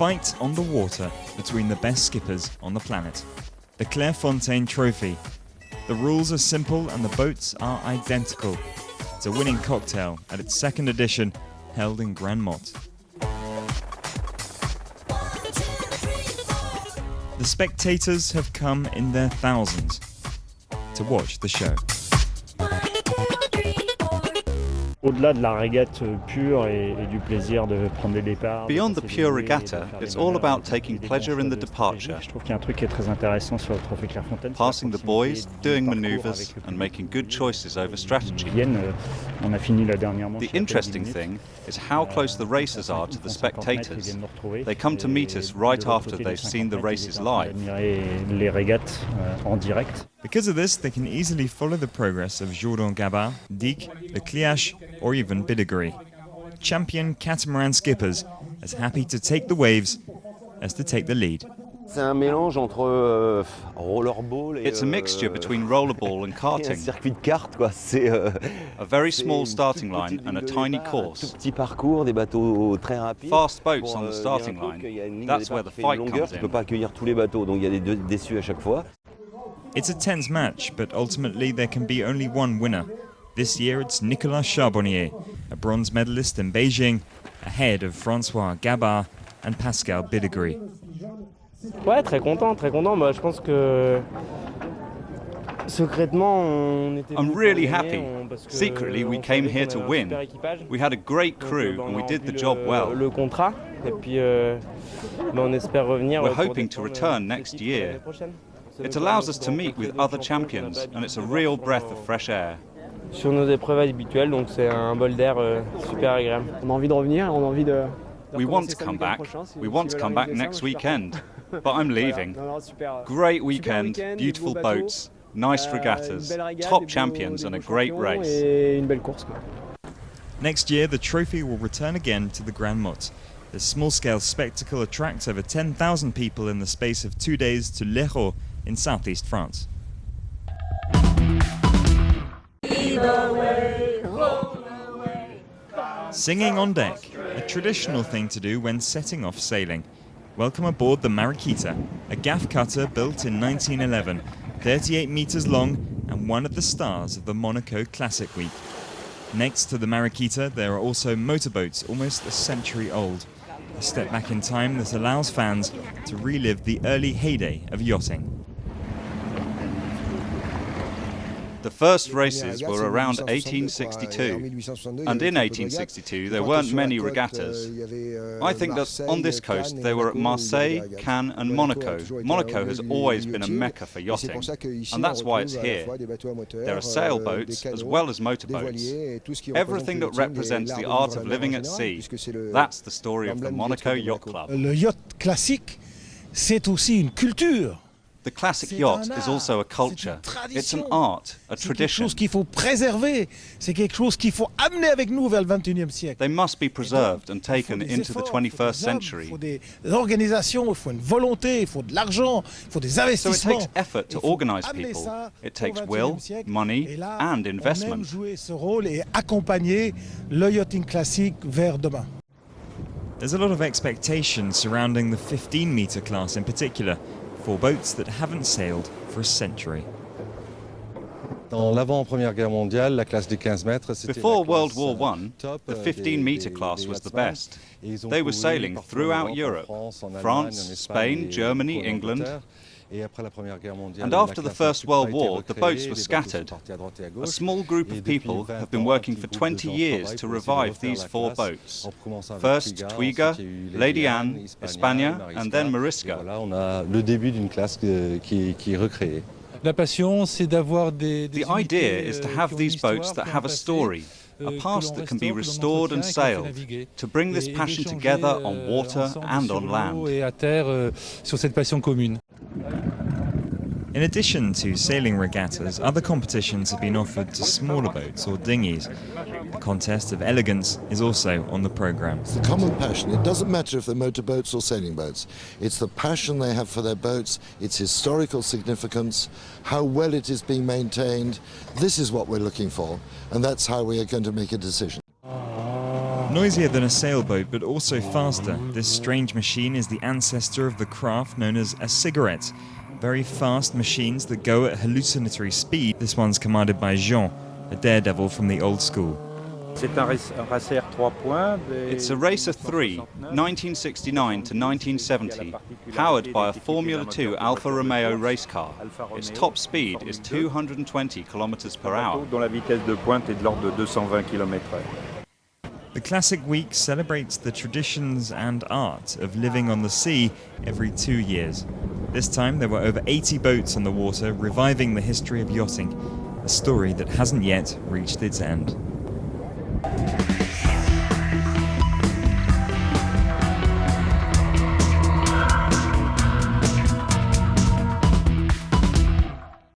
fight on the water between the best skippers on the planet. The Clairefontaine Trophy. The rules are simple and the boats are identical. It's a winning cocktail at its second edition, held in Grand Motte. The spectators have come in their thousands to watch the show. Au-delà de la régate pure et du plaisir de prendre des départs. Beyond the pure regatta, it's all about taking pleasure in the departure. Je trouve qu'il y a un truc qui est très intéressant sur le trophée Clairefontaine. Passing the buoys, doing maneuvers, and making good choices over strategy. On a fini là dernièrement. The interesting thing is how close the racers are to the spectators. They come to meet us right after they've seen the races live. Les régates en direct. Because of this, they can easily follow the progress of Jourdan-Gabard, Dic, Le Cliache, or even Bidegorry. Champion catamaran skippers as happy to take the waves as to take the lead. C'est un mélange entre rollerball et It's a mixture between rollerball and un karting. circuit de kart quoi. C'est A very small starting line and a tiny course. Tout petit parcours, des bateaux très rapides. Fast boats on the starting line. That's where the fight comes Tu peux in. pas accueillir tous les bateaux, donc il y a des déçus à chaque fois. It's a tense match, but ultimately there can be only one winner. This year it's Nicolas Charbonnier, a bronze medalist in Beijing, ahead of François Gabard and Pascal Bidegorry. Ouais, très content. Bah, je pense que secrètement, on était. I'm really happy. Secretly, we came here to win. We had a great crew and we did the job well. Le contrat, et puis on espère revenir. We're hoping to return next year. It allows us to meet with other champions and it's a real breath of fresh air. Sur nos épreuves habituelles, donc c'est un bol d'air super agréable. On a envie de revenir, on a envie de. We want to come back. We want to come back next weekend. But I'm leaving. Great weekend, beautiful boats, nice regattas, top champions and a great race. Next year, the trophy will return again to the Grand Motte. This small-scale spectacle attracts over 10,000 people in the space of 2 days to l'Hérault in southeast France. Singing on deck, a traditional thing to do when setting off sailing. Welcome aboard the Mariquita, a gaff cutter built in 1911, 38 meters long and one of the stars of the Monaco Classic Week. Next to the Mariquita, there are also motorboats almost a century old. A step back in time that allows fans to relive the early heyday of yachting. The first races were around 1862, and in 1862 there weren't many regattas. I think that on this coast they were at Marseille, Cannes and Monaco. Monaco has always been a mecca for yachting, and that's why it's here. There are sailboats as well as motorboats. Everything that represents the art of living at sea, that's the story of the Monaco Yacht Club. Le yacht classique, c'est aussi une culture. The classic yacht is also a culture. It's an art, a tradition. C'est quelque chose qu'il faut préserver. C'est quelque chose qu'il faut amener avec nous vers le 21e siècle. They must be preserved and taken into the 21st century. Il faut des organisations, il faut une volonté, il faut de l'argent, il faut des So it investissements. takes effort to organize people. It takes will, money and investment. Jouer ce rôle et accompagner le yachting classique vers demain. There's a lot of expectation surrounding the 15-meter class in particular, for boats that haven't sailed for a century. Dans l'avant-première guerre mondiale, la classe des 15 mètres, c'était Before la World classe War I, top the des 15-meter class was the best. Ils ont They were couru sailing partout en throughout Europe, Europe, en France, en Allemagne, France, en Espagne Spain, et Germany, en England. Angleterre. Et après la Première Guerre mondiale, And la after the classe First n'a pas World été War, the recréée, boats were les bateaux sont scattered. partis à droite et à A gauche. small group Et of depuis people 20 have been ans, working un for petit groupe de 20 gens years travaillent to pour essayer de revive refaire these la 4 classe, boats. en commençant avec First Twiga, Twiga, ensuite il y a eu Lady Anne, Hispania, and then Et Mariska. voilà, on a le début d'une classe qui est recréée. La passion, c'est d'avoir des The idea is to have these boats that have a story, a past that can be restored and sailed, to bring this passion together on water and on land. Et à terre sur cette passion commune. In addition to sailing regattas, other competitions have been offered to smaller boats or dinghies. The contest of elegance is also on the programme. It's the common passion. It doesn't matter if they're motorboats or sailing boats. It's the passion they have for their boats, its historical significance, how well it is being maintained. This is what we're looking for, and that's how we are going to make a decision. Noisier than a sailboat, but also faster, this strange machine is the ancestor of the craft known as a cigarette. Very fast machines that go at hallucinatory speed. This one's commanded by Jean, a daredevil from the old school. It's a race of three, 1969 to 1970, powered by a Formula 2 Alfa Romeo race car. Its top speed is 220 kilometers per hour. The Classic Week celebrates the traditions and art of living on the sea every 2 years. This time there were over 80 boats on the water, reviving the history of yachting, a story that hasn't yet reached its end.